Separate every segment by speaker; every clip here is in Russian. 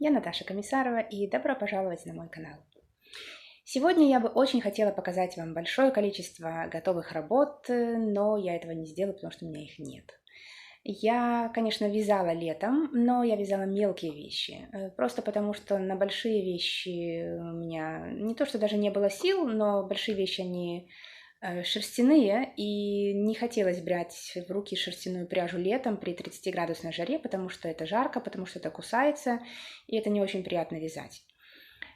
Speaker 1: Я Наташа Комиссарова и добро пожаловать на мой канал. Сегодня я бы очень хотела показать вам большое количество готовых работ, но я этого не сделаю, потому что у меня их нет. Я, конечно, вязала летом, но я вязала мелкие вещи, просто потому что на большие вещи у меня не то, что даже не было сил, но большие вещи, они шерстяные, и не хотелось брать в руки шерстяную пряжу летом при 30-градусной жаре, потому что это жарко, потому что это кусается, и это не очень приятно вязать.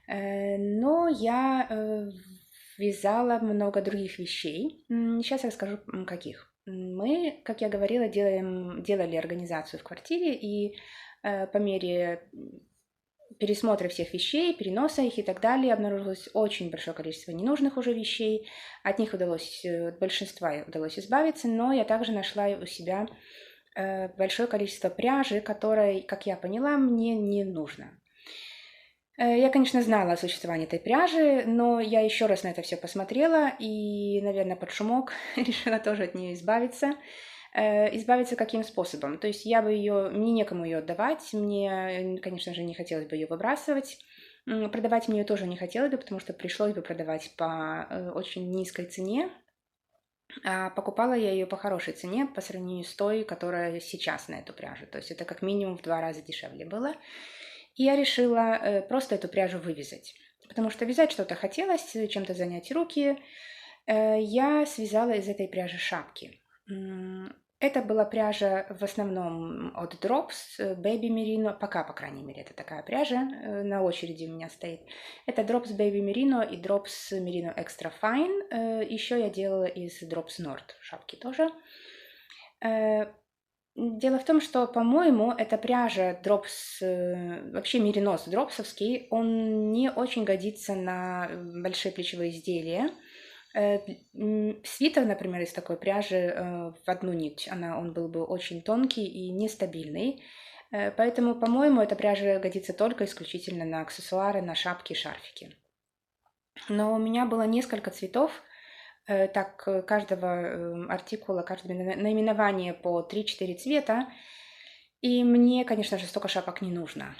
Speaker 1: Но я вязала много других вещей. Сейчас я расскажу, каких. Мы, как я говорила, делали организацию в квартире, и по мере пересмотра всех вещей, переноса их и так далее, обнаружилось очень большое количество ненужных уже вещей. От них от большинства удалось избавиться, но я также нашла у себя большое количество пряжи, которой, как я поняла, мне не нужно. Я, конечно, знала о существовании этой пряжи, но я еще раз на это все посмотрела и, наверное, под шумок решила тоже от нее избавиться. Избавиться каким способом? То есть мне некому ее отдавать, мне, конечно же, не хотелось бы ее выбрасывать. Продавать мне ее тоже не хотелось бы, потому что пришлось бы продавать по очень низкой цене. А покупала я ее по хорошей цене по сравнению с той, которая сейчас на эту пряжу. То есть это как минимум в 2 раза дешевле было. И я решила просто эту пряжу вывязать. Потому что вязать что-то хотелось, чем-то занять руки. Я связала из этой пряжи шапки. Это была пряжа в основном от Drops, Baby Merino, пока, по крайней мере, это такая пряжа, на очереди у меня стоит. Это Drops Baby Merino и Drops Merino Extra Fine. Еще я делала из Drops Nord шапки тоже. Дело в том, что, по-моему, эта пряжа Drops, вообще меринос дропсовский, он не очень годится на большие плечевые изделия. Свитер, например, из такой пряжи в одну нить, он был бы очень тонкий и нестабильный. Поэтому, по-моему, эта пряжа годится только исключительно на аксессуары, на шапки и шарфики. Но у меня было несколько цветов, так каждого артикула, каждого наименования по 3-4 цвета. И мне, конечно же, столько шапок не нужно.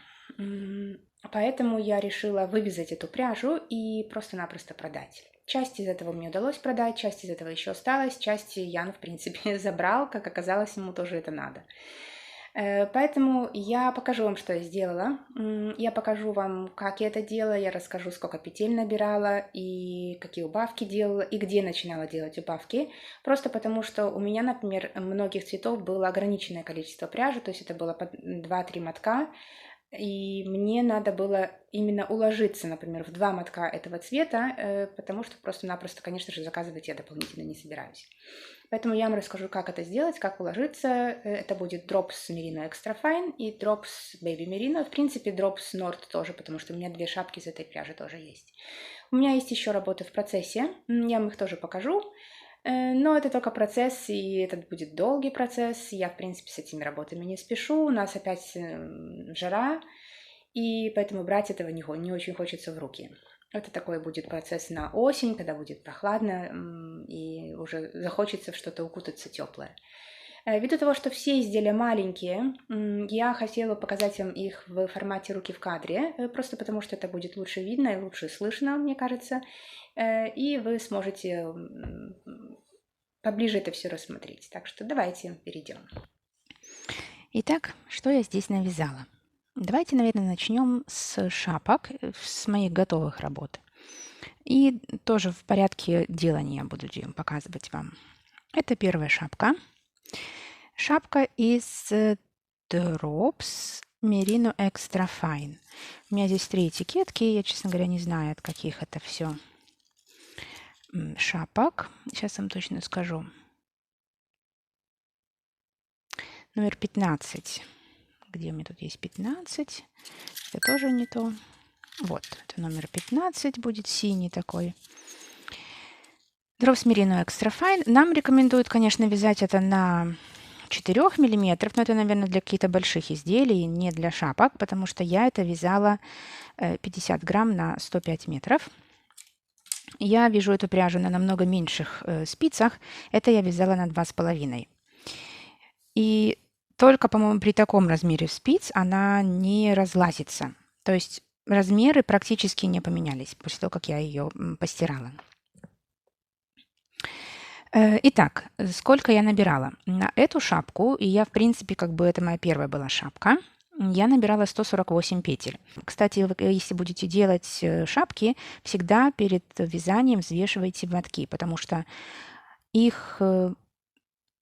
Speaker 1: Поэтому я решила вывязать эту пряжу и просто-напросто продать. Часть из этого мне удалось продать, часть из этого еще осталась, часть Ян, в принципе, забрал, как оказалось, ему тоже это надо. Поэтому я покажу вам, что я сделала. Я покажу вам, как я это делала, я расскажу, сколько петель набирала, и какие убавки делала, и где начинала делать убавки. Просто потому, что у меня, например, многих цветов было ограниченное количество пряжи, то есть это было по 2-3 мотка, и мне надо было именно уложиться, например, в 2 мотка этого цвета, потому что просто-напросто, конечно же, заказывать я дополнительно не собираюсь. Поэтому я вам расскажу, как это сделать, как уложиться. Это будет Drops Merino Extra Fine и Drops Baby Merino. В принципе, Drops Nord тоже, потому что у меня 2 шапки из этой пряжи тоже есть. У меня есть еще работы в процессе, я вам их тоже покажу. Но это только процесс, и этот будет долгий процесс. Я, в принципе, с этими работами не спешу. У нас опять жара, и поэтому брать этого не очень хочется в руки. Это такой будет процесс на осень, когда будет прохладно, и уже захочется в что-то укутаться теплое. Ввиду того, что все изделия маленькие, я хотела показать вам их в формате руки в кадре, просто потому что это будет лучше видно и лучше слышно, мне кажется, и вы сможете поближе это все рассмотреть. Так что давайте перейдем.
Speaker 2: Итак, что я здесь навязала? Давайте, наверное, начнем с шапок, с моих готовых работ. И тоже в порядке делания буду показывать вам. Это первая шапка. Шапка из Drops Merino Extra Fine. У меня здесь 3 этикетки. Я, честно говоря, не знаю, от каких это все шапок. Сейчас вам точно скажу. Номер 15. Где у меня тут есть 15? Это тоже не то. Вот, это номер 15 будет, синий такой. Drops Merino Extra Fine. Нам рекомендуют, конечно, вязать это на 4 миллиметров, но это, наверное, для каких-то больших изделий, не для шапок, потому что я это вязала 50 грамм на 105 метров. Я вяжу эту пряжу на намного меньших спицах. Это я вязала на 2,5. И только, по-моему, при таком размере спиц она не разлазится. То есть размеры практически не поменялись после того, как я ее постирала. Итак, сколько я набирала? На эту шапку, и я, в принципе, как бы это моя первая была шапка, я набирала 148 петель. Кстати, если будете делать шапки, всегда перед вязанием взвешивайте мотки, потому что их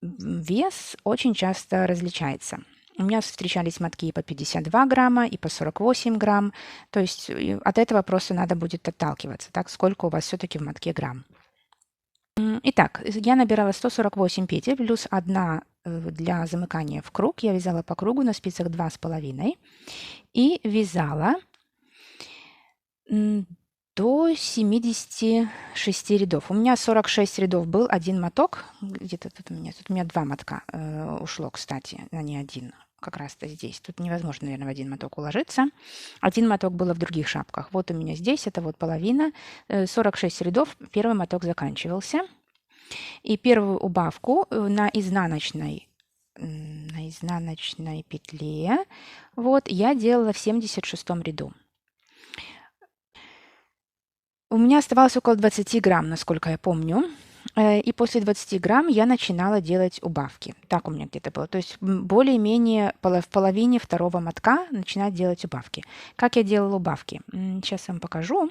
Speaker 2: вес очень часто различается. У меня встречались мотки и по 52 грамма, и по 48 грамм. То есть от этого просто надо будет отталкиваться, так, сколько у вас все-таки в мотке грамм. Итак, я набирала 148 петель плюс 1 для замыкания в круг. Я вязала по кругу на спицах 2,5 и вязала до 76 рядов. У меня 46 рядов был, один моток. Где-то тут у меня 2 мотка ушло, кстати, а не один. Как раз-то здесь. Тут невозможно, наверное, в один моток уложиться. Один моток было в других шапках. Вот у меня здесь, это вот половина. 46 рядов, первый моток заканчивался. И первую убавку на изнаночной петле вот я делала в 76 ряду. У меня оставалось около 20 грамм, насколько я помню. И после 20 грамм я начинала делать убавки. Так у меня где-то было. То есть более-менее в половине второго мотка начинать делать убавки. Как я делала убавки? Сейчас я вам покажу.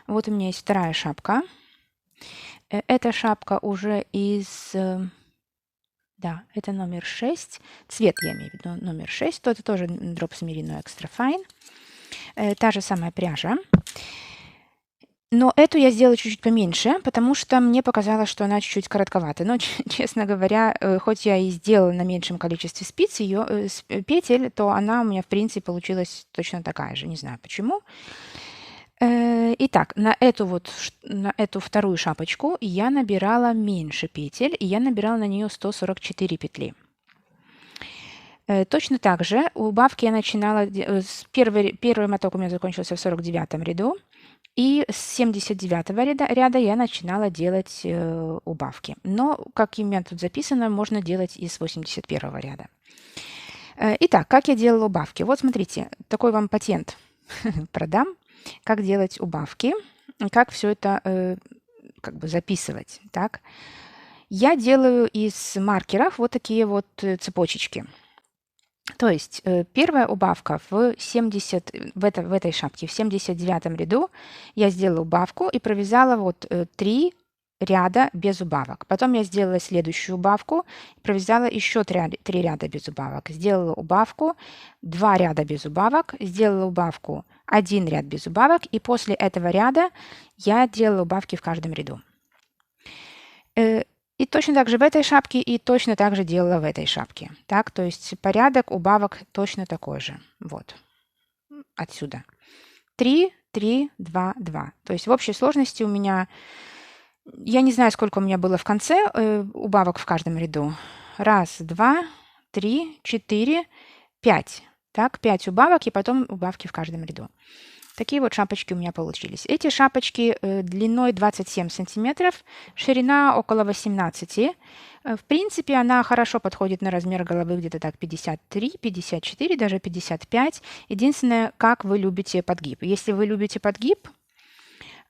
Speaker 2: Вот у меня есть вторая шапка. Эта шапка уже из... Да, это номер 6. Цвет я имею в виду номер 6. То это тоже Drops Merino Extra Fine. Та же самая пряжа. Но эту я сделала чуть-чуть поменьше, потому что мне показалось, что она чуть-чуть коротковата. Но, честно говоря, хоть я и сделала на меньшем количестве спиц петель, то она у меня, в принципе, получилась точно такая же. Не знаю почему. Итак, на эту вторую шапочку я набирала меньше петель, и я набирала на нее 144 петли. Точно так же убавки я начинала... Первый моток у меня закончился в 49 ряду, и с 79 ряда я начинала делать убавки. Но, как у меня тут записано, можно делать и с 81 ряда. Итак, как я делала убавки? Вот смотрите, такой вам патент продам. Как делать убавки, как все это как бы записывать. Так? Я делаю из маркеров вот такие вот цепочечки. То есть первая убавка в этой шапке, в 79 ряду я сделала убавку и провязала вот 3 ряда без убавок. Потом я сделала следующую убавку, провязала еще 3 ряда без убавок. Сделала убавку, 2 ряда без убавок, сделала убавку, 1 ряд без убавок, и после этого ряда я делала убавки в каждом ряду. И точно так же в этой шапке, и точно так же делала в этой шапке. Так, то есть порядок убавок точно такой же. Вот. Отсюда. 3, 3, 2, 2. То есть в общей сложности у меня... Я не знаю, сколько у меня было в конце убавок в каждом ряду. 1, 2, 3, 4, 5. Так, 5 убавок, и потом убавки в каждом ряду. Такие вот шапочки у меня получились. Эти шапочки длиной 27 сантиметров, ширина около 18. В принципе, она хорошо подходит на размер головы где-то так 53, 54, даже 55. Единственное, как вы любите подгиб. Если вы любите подгиб,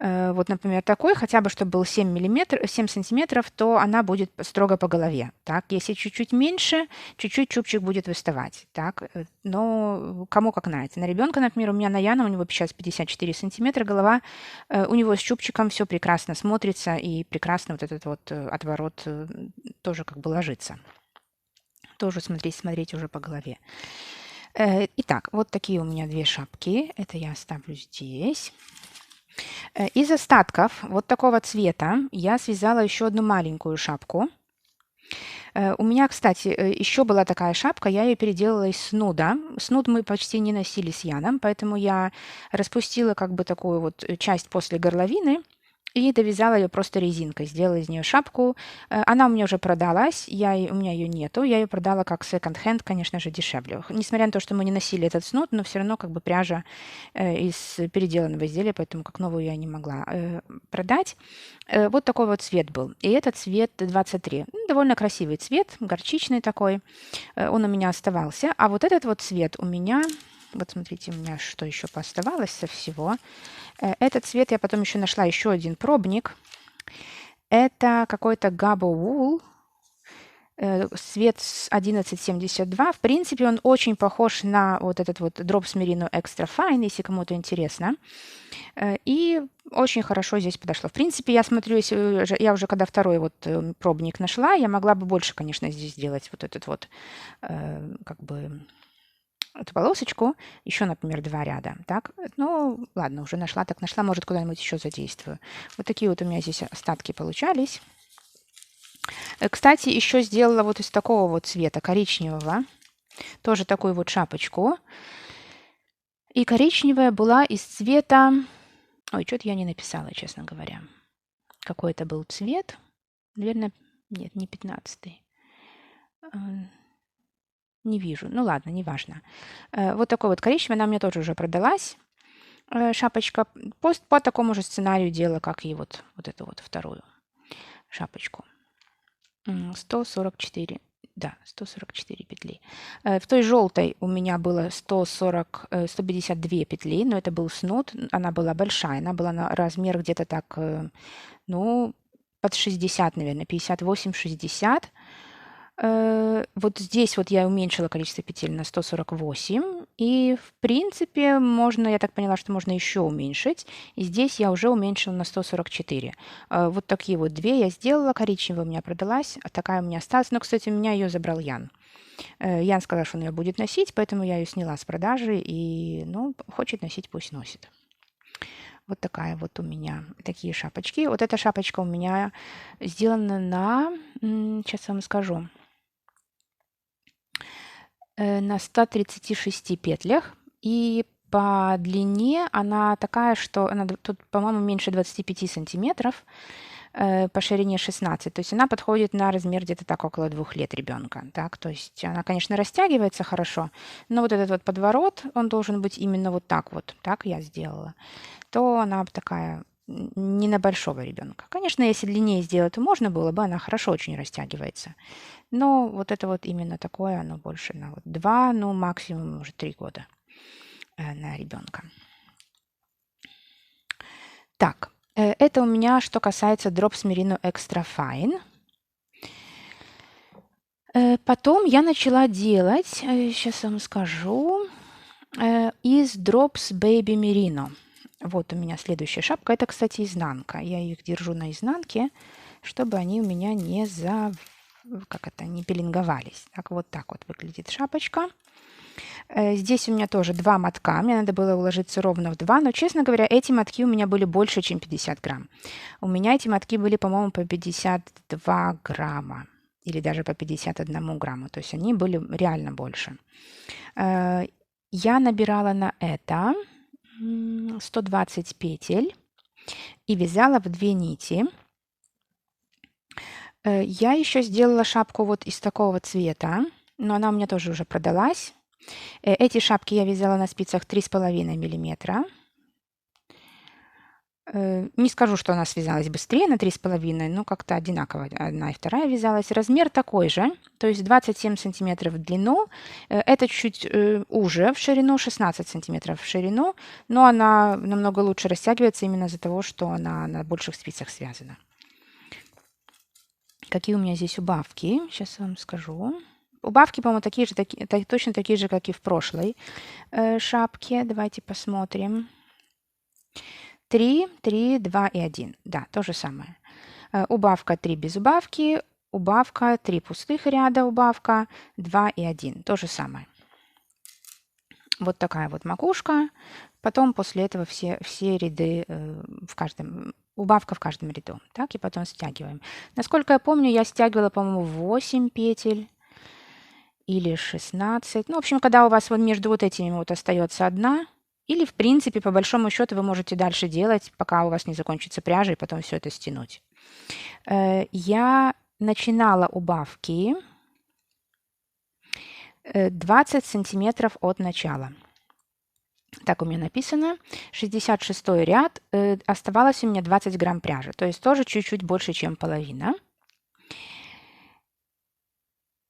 Speaker 2: вот, например, такой, хотя бы, чтобы был 7 сантиметров, то она будет строго по голове. Так? Если чуть-чуть меньше, чуть-чуть чубчик будет выставать. Так? Но кому как нравится. На ребенка, например, у меня на Яна, у него сейчас 54 сантиметра голова, у него с чубчиком все прекрасно смотрится, и прекрасно вот этот вот отворот тоже как бы ложится. Тоже смотреть уже по голове. Итак, вот такие у меня 2 шапки. Это я оставлю здесь. Из остатков вот такого цвета я связала еще одну маленькую шапку. У меня, кстати, еще была такая шапка, я ее переделала из снуда. Снуд мы почти не носили с Яном, поэтому я распустила как бы такую вот часть после горловины и довязала ее просто резинкой, сделала из нее шапку. Она у меня уже продалась, у меня ее нету, я ее продала как секонд-хенд, конечно же, дешевле. Несмотря на то, что мы не носили этот снуд, но все равно как бы пряжа из переделанного изделия, поэтому как новую я не могла продать. Вот такой вот цвет был. И этот цвет 23. Довольно красивый цвет, горчичный такой. Он у меня оставался. А вот этот вот цвет у меня... Вот смотрите, у меня что еще пооставалось со всего. Этот цвет я потом еще нашла еще один пробник. Это какой-то Gabo Wool. Цвет 1172. В принципе, он очень похож на вот этот вот Drops Merino Extra Fine, если кому-то интересно. И очень хорошо здесь подошло. В принципе, я смотрю, если я уже когда второй вот пробник нашла, я могла бы больше, конечно, здесь сделать вот этот вот как бы эту полосочку, еще, например, 2 ряда, так, ну, ладно, уже нашла, так нашла, может, куда-нибудь еще задействую. Вот такие вот у меня здесь остатки получались. Кстати, еще сделала вот из такого вот цвета, коричневого, тоже такую вот шапочку. И коричневая была из цвета... Ой, что-то я не написала, честно говоря. Какой это был цвет? Наверное, нет, не 15-й. Не вижу. Ну ладно, неважно. Вот такой вот коричневый, она мне тоже уже продалась. Шапочка по такому же сценарию делала, как и вот эту вот вторую шапочку. 144, да, 144 петли. В той желтой у меня было 152 петли, но это был снуд, она была большая, она была на размер где-то так, ну, под 60, наверное, 58-60. Вот здесь вот я уменьшила количество петель на 148, и в принципе можно, я так поняла, что можно еще уменьшить, и здесь я уже уменьшила на 144. Вот такие вот две я сделала, коричневая у меня продалась, а такая у меня осталась, но, кстати, у меня ее забрал Ян. Ян сказал, что он ее будет носить, поэтому я ее сняла с продажи, и, ну, хочет носить, пусть носит. Вот такая вот у меня, такие шапочки. Вот эта шапочка у меня сделана на, сейчас вам скажу, на 136 петлях, и по длине она такая, что она тут, по-моему, меньше 25 сантиметров, по ширине 16. То есть она подходит на размер где-то так около 2 лет ребенка. Так? То есть она, конечно, растягивается хорошо, но вот этот вот подворот, он должен быть именно вот так вот. Так я сделала. То она такая не на большого ребенка. Конечно, если длиннее сделать, то можно было бы, она хорошо очень растягивается. Но вот это вот именно такое, оно больше на вот 2, ну максимум уже 3 года на ребенка. Так, это у меня что касается Drops Merino Extra Fine. Потом я начала делать, сейчас вам скажу, из Drops Baby Merino. Вот у меня следующая шапка. Это, кстати, изнанка. Я их держу на изнанке, чтобы они у меня не не пеленговались. Так вот выглядит шапочка. Здесь у меня тоже 2 мотка. Мне надо было уложиться ровно в 2. Но, честно говоря, эти мотки у меня были больше, чем 50 грамм. У меня эти мотки были, по-моему, по 52 грамма. Или даже по 51 грамму. То есть они были реально больше. Я набирала на это 120 петель и вязала в 2 нити. Я еще сделала шапку вот из такого цвета, но она у меня тоже уже продалась. Эти шапки я вязала на спицах 3,5 миллиметра. Не скажу, что она связалась быстрее на 3,5, но как-то одинаково одна и вторая вязалась. Размер такой же, то есть 27 сантиметров в длину. Это чуть уже в ширину, 16 сантиметров в ширину, но она намного лучше растягивается именно из-за того, что она на больших спицах связана. Какие у меня здесь убавки? Сейчас вам скажу. Убавки, по-моему, точно такие же, как и в прошлой шапке. Давайте посмотрим. 3, 3, 2 и 1. Да, то же самое. Убавка 3 без убавки, убавка 3 пустых ряда, убавка 2 и 1. То же самое. Вот такая вот макушка. Потом после этого все ряды в каждом... Убавка в каждом ряду. Так, и потом стягиваем. Насколько я помню, я стягивала, по-моему, 8 петель или 16. Ну, в общем, когда у вас вот между вот этими вот остается одна, или, в принципе, по большому счету вы можете дальше делать, пока у вас не закончится пряжа, и потом все это стянуть. Я начинала убавки 20 сантиметров от начала. Так у меня написано. 66 ряд. Оставалось у меня 20 грамм пряжи, то есть тоже чуть-чуть больше, чем половина.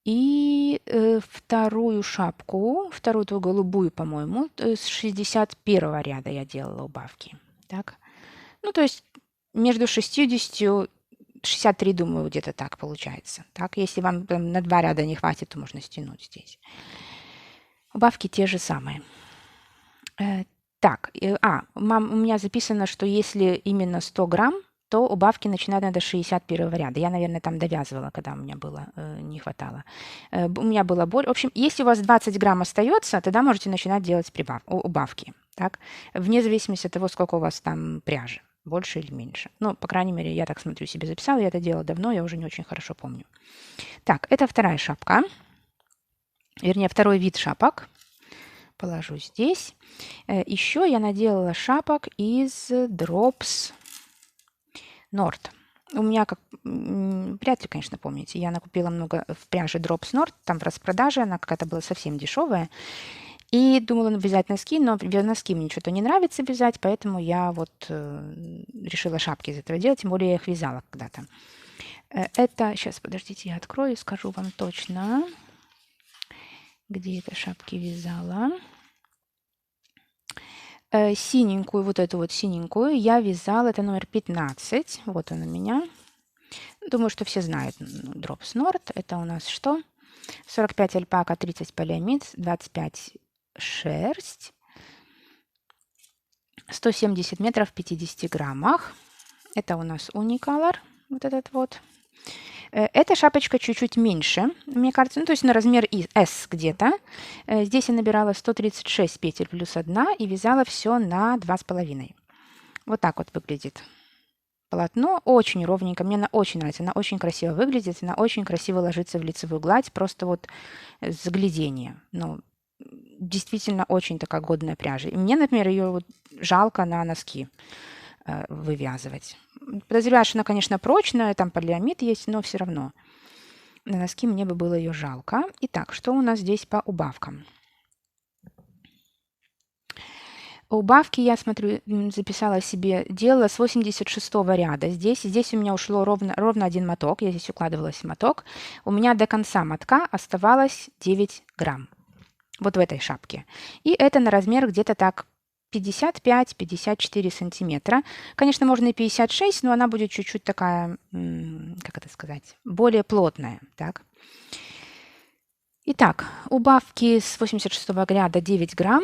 Speaker 2: И вторую шапку, вторую твою голубую, по-моему, с 61 ряда я делала убавки. Так. Ну, то есть между 60 63, думаю, где-то так получается. Так, если вам там на 2 ряда не хватит, то можно стянуть здесь. Убавки те же самые. Так, у меня записано, что если именно 100 грамм, то убавки начинать надо с 61 ряда. Я, наверное, там довязывала, когда у меня было, не хватало. У меня было боль. В общем, если у вас 20 грамм остается, тогда можете начинать делать убавки. Так? Вне зависимости от того, сколько у вас там пряжи. Больше или меньше. Ну, по крайней мере, я так смотрю, себе записала. Я это делала давно, я уже не очень хорошо помню. Так, это вторая шапка. Вернее, второй вид шапок. Положу здесь. Еще я наделала шапок из Drops Nord. У меня, как вряд ли, конечно, помните, я накупила много в пряже Drops Nord, там в распродаже, она какая-то была совсем дешевая. И думала вязать носки, но носки мне что-то не нравится вязать, поэтому я вот решила шапки из этого делать, тем более я их вязала когда-то. Это, сейчас, подождите, я открою, скажу вам точно, где это шапки вязала. Синенькую, вот эту вот синенькую я вязала, это номер 15, вот он у меня. Думаю, что все знают Drops Nord. Это у нас что? 45 альпака, 30 полиамид, 25 шерсть, 170 метров в 50 граммах. Это у нас Unicolor, вот этот вот. Эта шапочка чуть-чуть меньше, мне кажется, ну, то есть на размер S где-то. Здесь я набирала 136 петель плюс 1 и вязала все на 2,5. Вот так вот выглядит полотно. Очень ровненько. Мне она очень нравится. Она очень красиво выглядит. Она очень красиво ложится в лицевую гладь. Просто вот заглядение. Ну, действительно очень такая годная пряжа. И мне, например, ее вот жалко на носки вывязывать. Подозреваю, что она, конечно, прочная, там полиамид есть, но все равно на носки мне бы было ее жалко. Итак, что у нас здесь по убавкам? Убавки, я смотрю, записала себе, делала с 86 ряда. Здесь у меня ушло ровно один моток. Я здесь укладывалась в моток. У меня до конца мотка оставалось 9 грамм. Вот в этой шапке. И это на размер где-то так 55-54 сантиметра. Конечно, можно и 56, но она будет чуть-чуть такая, как это сказать, более плотная. Так. Итак, убавки с 86 ряда 9 грамм,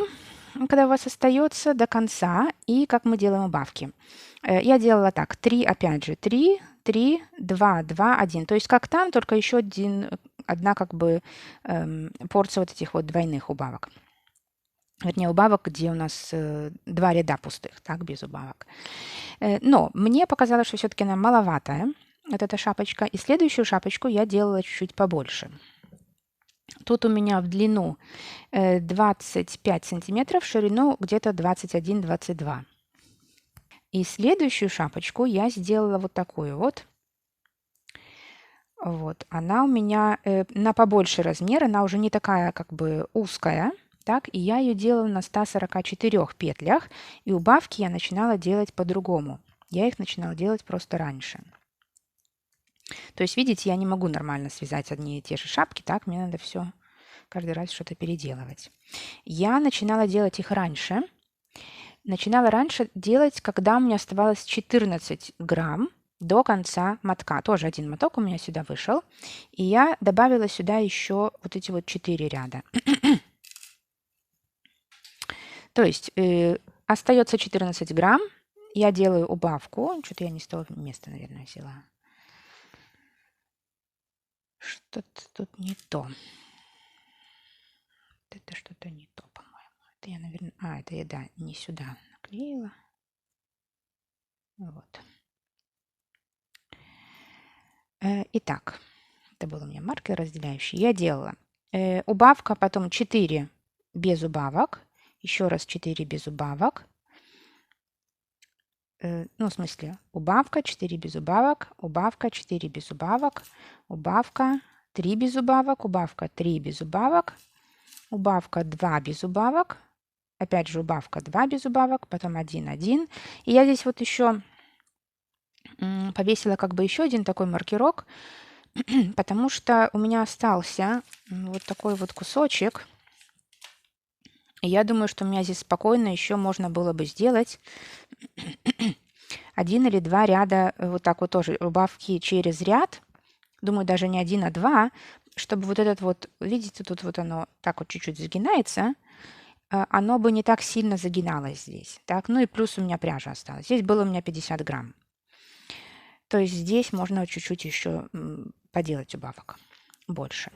Speaker 2: когда у вас остается до конца. И как мы делаем убавки? Я делала так. 3, опять же, 3, 3, 2, 2, 1. То есть как там, только еще одна как бы порция вот этих вот двойных убавок. Вернее, убавок, где у нас 2 ряда пустых, так, без убавок. Но мне показалось, что все-таки она маловатая, вот эта шапочка. И следующую шапочку я делала чуть-чуть побольше. Тут у меня в длину 25 сантиметров, в ширину где-то 21-22. И следующую шапочку я сделала вот такую вот. Вот, она у меня на побольше размер, она уже не такая как бы узкая. Так, и я ее делала на 144 петлях, и убавки я начинала делать по-другому. Я их начинала делать просто раньше. То есть, видите, я не могу нормально связать одни и те же шапки, так, мне надо все каждый раз что-то переделывать. Я начинала делать их раньше. Начинала раньше делать, когда у меня оставалось 14 грамм до конца мотка. Тоже один моток у меня сюда вышел. И я добавила сюда еще вот эти вот 4 ряда. То есть остается 14 грамм. Я делаю убавку. Что-то я не с того места, наверное, взяла. Что-то тут не то. Это что-то не то, по-моему. Это я, наверное... это я, да, не сюда наклеила. Вот. Итак, это был у меня маркер разделяющий. Я делала убавка, потом 4 без убавок. Еще раз 4 без убавок. Ну, в смысле, убавка, 4 без убавок, убавка, 4 без убавок, убавка, 3 без убавок, убавка, 3 без убавок, убавка 2 без убавок, опять же убавка 2 без убавок, потом 1, 1. И я здесь вот еще повесила как бы еще один такой маркерок, потому что у меня остался вот такой вот кусочек. И я думаю, что у меня здесь спокойно еще можно было бы сделать один или два ряда, вот так вот тоже убавки через ряд. Думаю, даже не один, а два, чтобы вот этот вот, видите, тут вот оно так вот чуть-чуть загинается, оно бы не так сильно загиналось здесь. Так, ну и плюс у меня пряжа осталась. Здесь было у меня 50 грамм. То есть здесь можно чуть-чуть еще поделать убавок больше.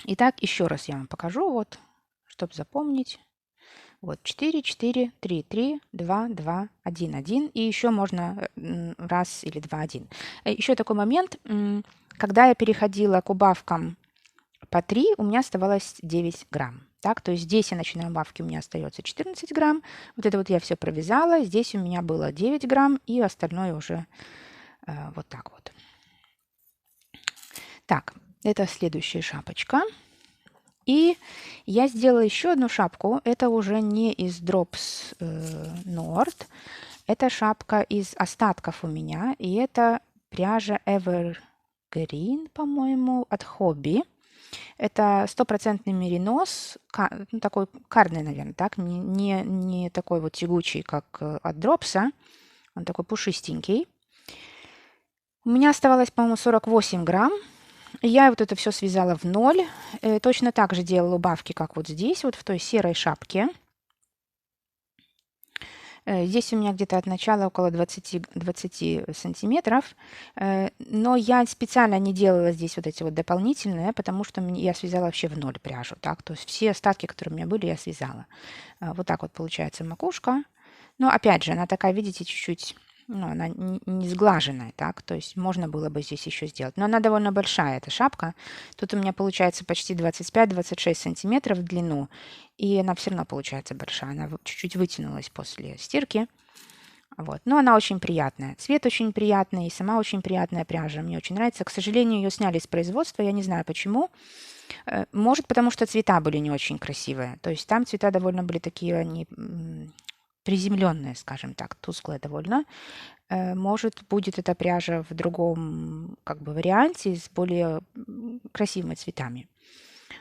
Speaker 2: Итак, еще раз я вам покажу, вот, чтобы запомнить. Вот 4, 4, 3, 3, 2, 2, 1, 1. И еще можно раз или два, один. Еще такой момент. Когда я переходила к убавкам по 3, у меня оставалось 9 грамм. Так, то есть здесь я начинаю убавки, у меня остается 14 грамм. Вот это вот я все провязала. Здесь у меня было 9 грамм, и остальное уже вот так вот. Так, это следующая шапочка. И я сделала еще одну шапку. Это уже не из Drops Nord. Это шапка из остатков у меня. И это пряжа Evergreen, по-моему, от Hobby. Это стопроцентный меринос, ну, такой карный, наверное, так, не такой вот тягучий, как от Дропса. Он такой пушистенький. У меня оставалось, по-моему, 48 грамм. Я вот это все связала в ноль. Точно так же делала убавки, как вот здесь, вот в той серой шапке. Здесь у меня где-то от начала около 20 сантиметров. Но я специально не делала здесь вот эти вот дополнительные, потому что я связала вообще в ноль пряжу. Так? То есть все остатки, которые у меня были, я связала. Вот так вот получается макушка. Но опять же, она такая, видите, чуть-чуть, ну, она не сглаженная, так, то есть можно было бы здесь еще сделать. Но она довольно большая, эта шапка. Тут у меня получается почти 25-26 сантиметров в длину, и она все равно получается большая. Она чуть-чуть вытянулась после стирки. Вот. Но она очень приятная. Цвет очень приятный, и сама очень приятная пряжа. Мне очень нравится. К сожалению, ее сняли с производства, я не знаю почему. Может, потому что цвета были не очень красивые. То есть там цвета довольно были такие, они приземленные, скажем так, тусклые довольно. Может, будет эта пряжа в другом как бы варианте с более красивыми цветами.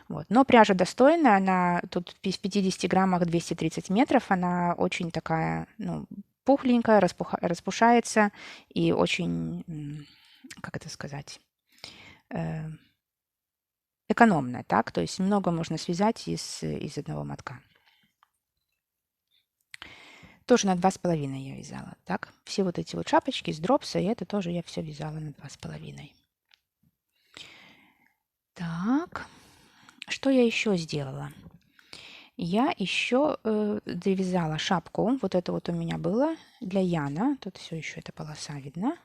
Speaker 2: Вот. Но пряжа достойная, она тут в 50 граммах 230 метров, она очень такая, ну, пухленькая, распушается и очень, как это сказать, экономная, так, то есть много можно связать из одного мотка. Тоже на 2,5 я вязала, так. Все вот эти вот шапочки из дропса, и это тоже я все вязала на 2,5. Так, что я еще сделала? Я еще довязала шапку. Вот это вот у меня было для Яна. Тут все еще эта полоса видна.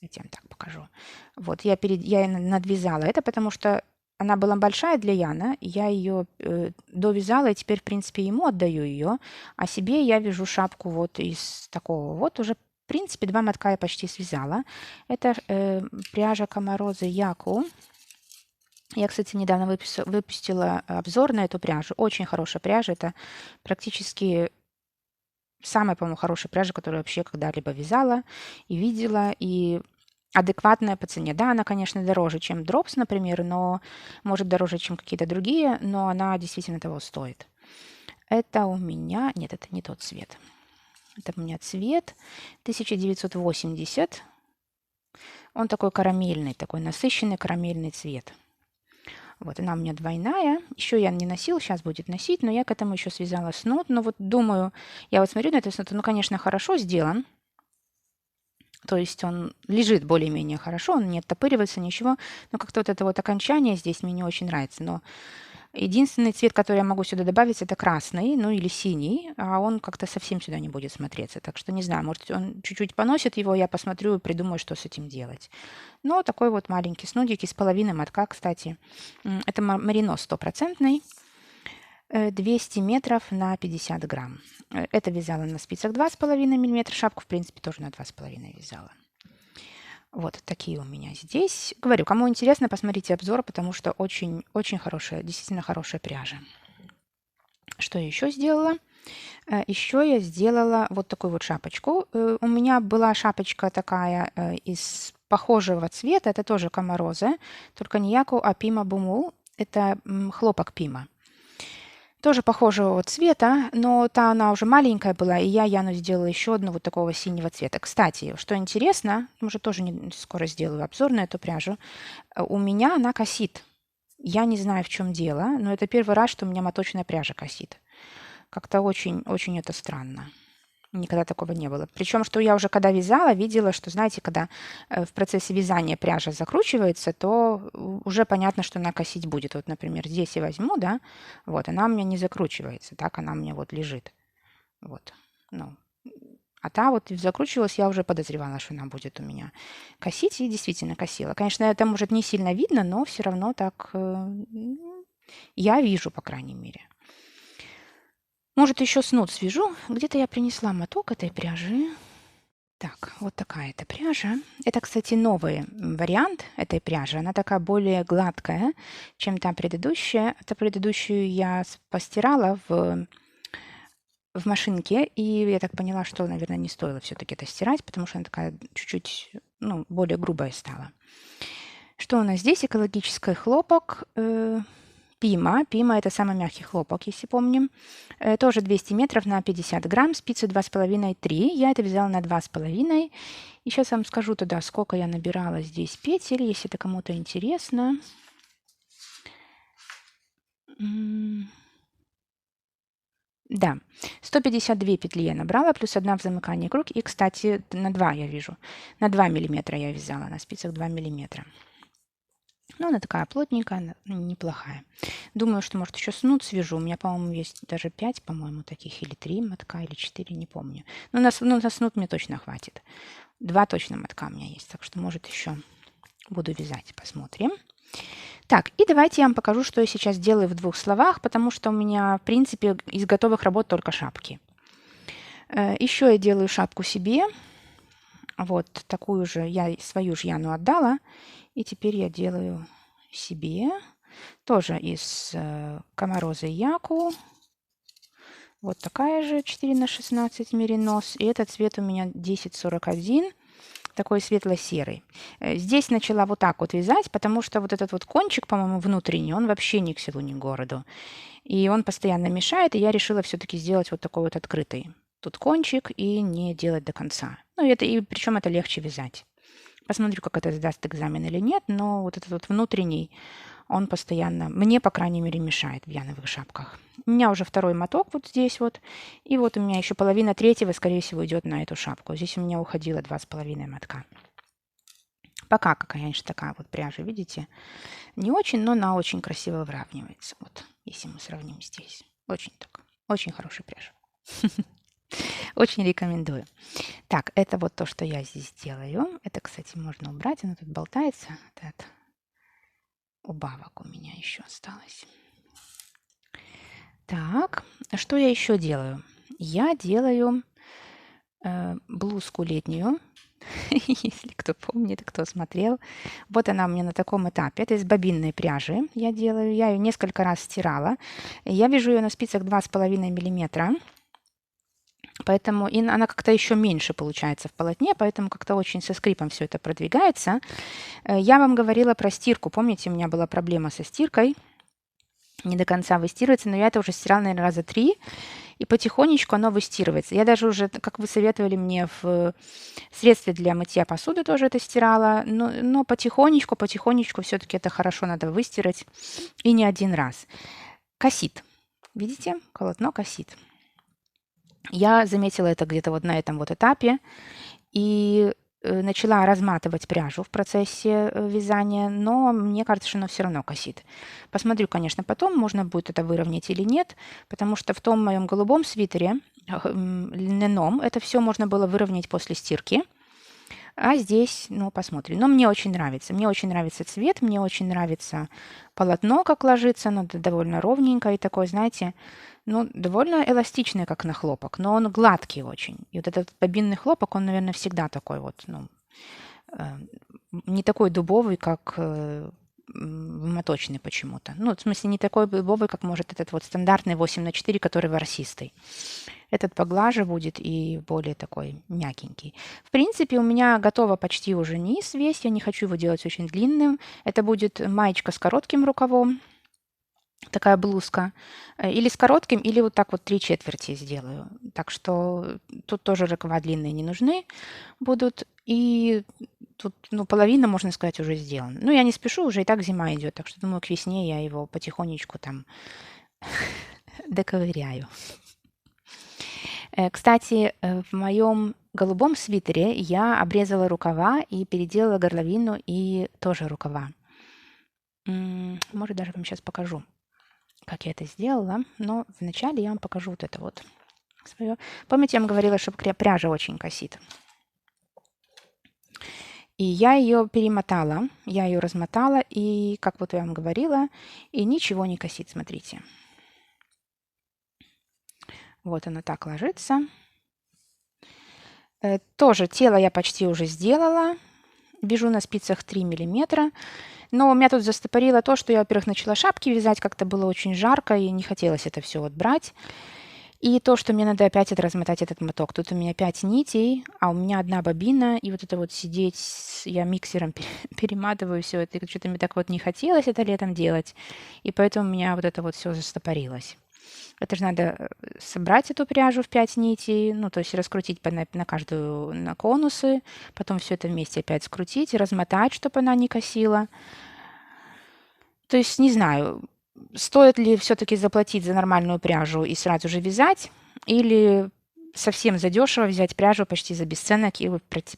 Speaker 2: Я вам так покажу. Вот я надвязала это, потому что она была большая для Яна. Я ее довязала, и теперь, в принципе, ему отдаю ее. А себе я вяжу шапку вот из такого вот уже. В принципе, 2 мотка я почти связала. Это пряжа Камарозы Яку. Я, кстати, недавно выпустила обзор на эту пряжу. Очень хорошая пряжа. Это практически самая, по-моему, хорошая пряжа, которую я вообще когда-либо вязала и видела. И адекватная по цене. Да, она, конечно, дороже, чем Drops, например, но может дороже, чем какие-то другие, но она действительно того стоит. Это у меня... Нет, это не тот цвет. Это у меня цвет 1980. Он такой карамельный, такой насыщенный карамельный цвет. Вот она у меня двойная. Еще я не носила, сейчас будет носить, но я к этому еще связала снуд. Но вот думаю, я вот смотрю на этот снуд, ну, конечно, хорошо сделан. То есть он лежит более-менее хорошо, он не оттопыривается, ничего. Но как-то вот это вот окончание здесь мне не очень нравится. Но единственный цвет, который я могу сюда добавить, это красный, ну или синий, а он как-то совсем сюда не будет смотреться. Так что не знаю, может он чуть-чуть поносит его, я посмотрю и придумаю, что с этим делать. Но такой вот маленький снудик из половины мотка, кстати. Это меринос стопроцентный. 200 метров на 50 грамм. Это вязала на спицах 2,5 мм. Шапку, в принципе, тоже на 2,5 вязала. Вот такие у меня здесь. Говорю, кому интересно, посмотрите обзор, потому что очень хорошая, действительно хорошая пряжа. Что я еще сделала? Еще я сделала вот такую вот шапочку. У меня была шапочка такая из похожего цвета, это тоже камароза, только не яку, а пима бумул, это хлопок пима. Тоже похожего цвета, но та она уже маленькая была, и я Яну сделала еще одну вот такого синего цвета. Кстати, что интересно, может тоже скоро сделаю обзор на эту пряжу, у меня она косит. Я не знаю, в чем дело, но это первый раз, что у меня моточная пряжа косит. Как-то очень это странно. Никогда такого не было. Причем, что я уже когда вязала, видела, что, знаете, когда в процессе вязания пряжа закручивается, то уже понятно, что она косить будет. Вот, например, здесь я возьму, да, вот, она у меня не закручивается, так она у меня вот лежит. Вот, ну, а та вот закручивалась, я уже подозревала, что она будет у меня косить, и действительно косила. Конечно, это, может, не сильно видно, но все равно так я вижу, по крайней мере. Может, еще снуд свяжу. Где-то я принесла моток этой пряжи. Так, вот такая эта пряжа. Это, кстати, новый вариант этой пряжи. Она такая более гладкая, чем та предыдущая. Та предыдущую я постирала в машинке, и я так поняла, что, наверное, не стоило все-таки это стирать, потому что она такая чуть-чуть, ну, более грубая стала. Что у нас здесь? Экологический хлопок. Пима. Пима – это самый мягкий хлопок, если помним. Тоже 200 метров на 50 грамм, спицы 2,5-3. Я это вязала на 2,5. И сейчас вам скажу туда, сколько я набирала здесь петель, если это кому-то интересно. Да, 152 петли я набрала, плюс 1 в замыкании круг. И, кстати, на 2 я вижу. На 2 миллиметра я вязала, на спицах 2 миллиметра. Ну, она такая плотненькая, неплохая. Думаю, что, может, еще снуд свяжу. У меня, по-моему, есть даже 5, по-моему, таких, или 3 мотка, или 4, не помню. Но на снуд мне точно хватит. 2 точно мотка у меня есть, так что, может, еще буду вязать, посмотрим. Так, и давайте я вам покажу, что я сейчас делаю в 2 словах, потому что у меня, в принципе, из готовых работ только шапки. Еще я делаю шапку себе. Вот такую же, я свою же Яну отдала. И теперь я делаю себе тоже из камарозы яку. Вот такая же 4 на 16 меринос. И этот цвет у меня 1041, такой светло-серый. Здесь начала вот так вот вязать, потому что вот этот вот кончик, по-моему, внутренний, он вообще ни к селу, ни к городу. И он постоянно мешает, и я решила все-таки сделать вот такой вот открытый. Тут кончик и не делать до конца. Ну, и причем это легче вязать. Посмотрю, как это сдаст экзамен или нет, но вот этот вот внутренний, он постоянно, мне, по крайней мере, мешает в яновых шапках. У меня уже второй моток вот здесь вот, и вот у меня еще половина третьего, скорее всего, идет на эту шапку. Здесь у меня уходило 2,5 мотка. Пока, конечно, такая вот пряжа, видите, не очень, но она очень красиво выравнивается. Вот, если мы сравним здесь. Очень хорошая пряжа. Очень рекомендую. Так, это вот то, что я здесь делаю. Это, кстати, можно убрать. Оно тут болтается. Вот убавок у меня еще осталось. Так, что я еще делаю? Я делаю блузку летнюю. Если кто помнит, кто смотрел. Вот она у меня на таком этапе. Это из бобинной пряжи я делаю. Я ее несколько раз стирала. Я вяжу ее на спицах 2,5 миллиметра. Поэтому и она как-то еще меньше получается в полотне, поэтому как-то очень со скрипом все это продвигается. Я вам говорила про стирку. Помните, у меня была проблема со стиркой. Не до конца выстирывается, но я это уже стирала, наверное, раза 3. И потихонечку оно выстирывается. Я даже уже, как вы советовали мне, в средстве для мытья посуды тоже это стирала. Но потихонечку все-таки это хорошо надо выстирать. И не один раз. Косит. Видите? Полотно косит. Я заметила это где-то вот на этом вот этапе и начала разматывать пряжу в процессе вязания, но мне кажется, что оно все равно косит. Посмотрю, конечно, потом, можно будет это выровнять или нет, потому что в том моем голубом свитере, льняном, это все можно было выровнять после стирки. А здесь, ну, посмотрим. Но мне очень нравится. Мне очень нравится цвет, мне очень нравится полотно, как ложится. Оно довольно ровненькое и такое, знаете, ну, довольно эластичный, как на хлопок, но он гладкий очень. И вот этот бобинный хлопок, он, наверное, всегда такой вот, ну, не такой дубовый, как моточный почему-то. Ну, в смысле, не такой дубовый, как может этот вот стандартный 8 на 4, который ворсистый. Этот поглаже будет и более такой мягенький. В принципе, у меня готово почти уже низ весь. Я не хочу его делать очень длинным. Это будет маечка с коротким рукавом. Такая блузка. Или с коротким, или вот так вот 3/4 сделаю. Так что тут тоже рукава длинные не нужны будут. И тут, ну, половина, можно сказать, уже сделана. Ну, я не спешу, уже и так зима идет. Так что, думаю, к весне я его потихонечку там доковыряю. Кстати, в моем голубом свитере я обрезала рукава и переделала горловину и тоже рукава. Может, даже вам сейчас покажу, как я это сделала. Но вначале я вам покажу вот это вот свое. Помните, я вам говорила, что пряжа очень косит. И я ее перемотала, я ее размотала, и, как вот я вам говорила, и ничего не косит, смотрите. Вот она так ложится. Тоже тело я почти уже сделала. Вяжу на спицах 3 миллиметра. Но меня тут застопорило то, что я, во-первых, начала шапки вязать, как-то было очень жарко, и не хотелось это все вот брать. И то, что мне надо опять размотать этот моток. Тут у меня 5 нитей, а у меня одна бобина, и вот это вот сидеть, я миксером перематываю все это, и что-то мне так вот не хотелось это летом делать, и поэтому у меня вот это вот все застопорилось. Это же надо собрать эту пряжу в 5 нитей, ну, то есть раскрутить на каждую, на конусы, потом все это вместе опять скрутить и размотать, чтобы она не косила. То есть, не знаю, стоит ли все-таки заплатить за нормальную пряжу и сразу же вязать, или совсем задешево взять пряжу почти за бесценок и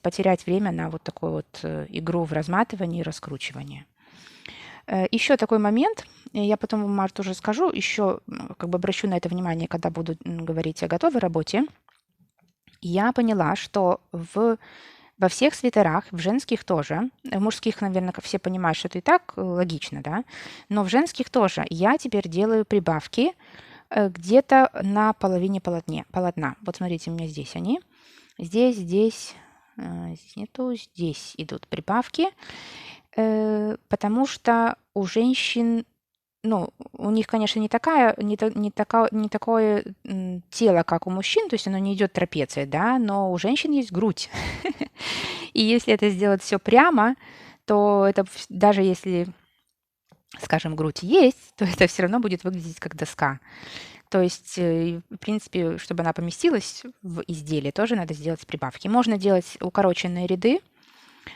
Speaker 2: потерять время на вот такую вот игру в разматывании и раскручивании. Еще такой момент, я потом вам, Март, уже скажу, еще как бы обращу на это внимание, когда буду говорить о готовой работе. Я поняла, что во всех свитерах, в женских тоже, в мужских, наверное, все понимают, что это и так логично, да, но в женских тоже я теперь делаю прибавки где-то на половине полотна. Вот смотрите, у меня здесь они. Здесь нету, здесь идут прибавки, потому что у женщин, ну, у них, конечно, не такое тело, как у мужчин, то есть оно не идет трапецией, да, но у женщин есть грудь. И если это сделать все прямо, то это даже если, скажем, грудь есть, то это все равно будет выглядеть как доска. То есть, в принципе, чтобы она поместилась в изделие, тоже надо сделать прибавки. Можно делать укороченные ряды,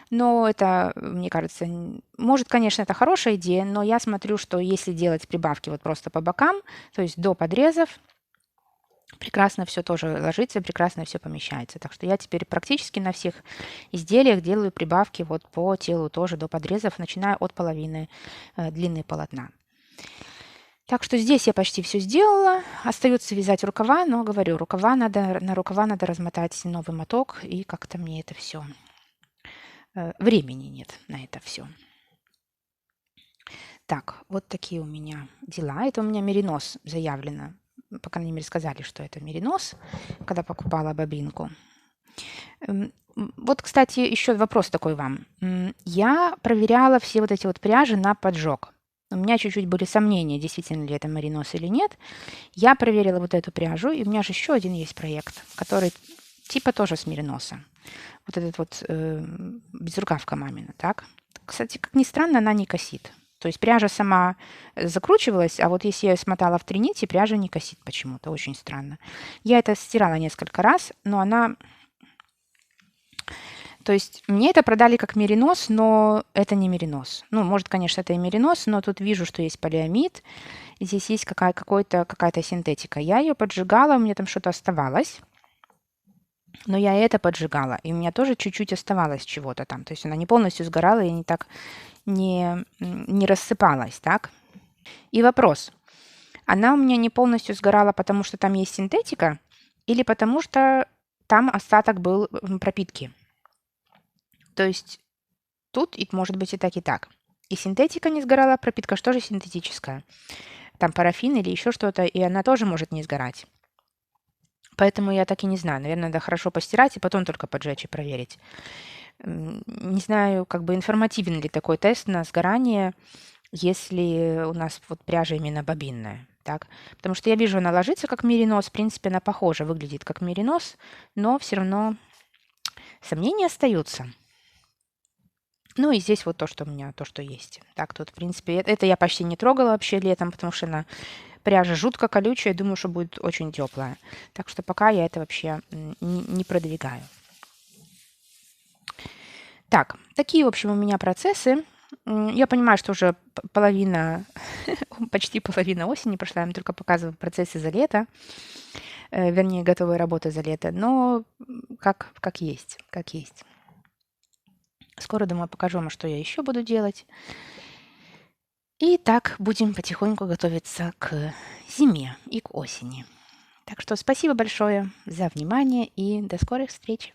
Speaker 2: но это, мне кажется, может, конечно, это хорошая идея, но я смотрю, что если делать прибавки вот просто по бокам, то есть до подрезов, прекрасно все тоже ложится, прекрасно все помещается. Так что я теперь практически на всех изделиях делаю прибавки вот по телу тоже до подрезов, начиная от половины длины полотна. Так что здесь я почти все сделала. Остается вязать рукава, но говорю, на рукава надо размотать новый моток, и как-то мне это все времени нет на это все. Так, вот такие у меня дела. Это у меня меринос заявлено. По крайней мере, сказали, что это меринос, когда покупала бобинку. Вот, кстати, еще вопрос такой вам. Я проверяла все вот эти вот пряжи на поджог. У меня чуть-чуть были сомнения, действительно ли это меринос или нет. Я проверила вот эту пряжу, и у меня же еще один есть проект, который типа тоже с мериноса. Вот этот вот безрукавка мамина, так? Кстати, как ни странно, она не косит. То есть пряжа сама закручивалась, а вот если я ее смотала в 3 нити, пряжа не косит почему-то. Очень странно. Я это стирала несколько раз, но она... То есть мне это продали как меринос, но это не меринос. Ну, может, конечно, это и меринос, но тут вижу, что есть полиамид. Здесь есть какая-то синтетика. Я ее поджигала, у меня там что-то оставалось. Но я это поджигала, и у меня тоже чуть-чуть оставалось чего-то там. То есть она не полностью сгорала и не рассыпалась, так? И вопрос. Она у меня не полностью сгорала, потому что там есть синтетика, или потому что там остаток был пропитки? То есть тут может быть и так, и так. И синтетика не сгорала, пропитка что же синтетическая? Там парафин или еще что-то, и она тоже может не сгорать. Поэтому я так и не знаю. Наверное, надо хорошо постирать и потом только поджечь и проверить. Не знаю, как бы информативен ли такой тест на сгорание, если у нас вот пряжа именно бобинная. Так, потому что я вижу, она ложится как меринос. В принципе, она похожа, выглядит как меринос, но все равно сомнения остаются. Ну и здесь вот то, что у меня, то, что есть. Так, тут, в принципе, это я почти не трогала вообще летом, потому что она пряжа жутко колючая, думаю, что будет очень теплая. Так что пока я это вообще не продвигаю. Так, такие, в общем, у меня процессы. Я понимаю, что уже половина, почти половина осени прошла, я вам только показываю процессы за лето, вернее, готовые работы за лето, но как есть, как есть. Скоро, думаю, покажу вам, что я еще буду делать. И так будем потихоньку готовиться к зиме и к осени. Так что спасибо большое за внимание и до скорых встреч!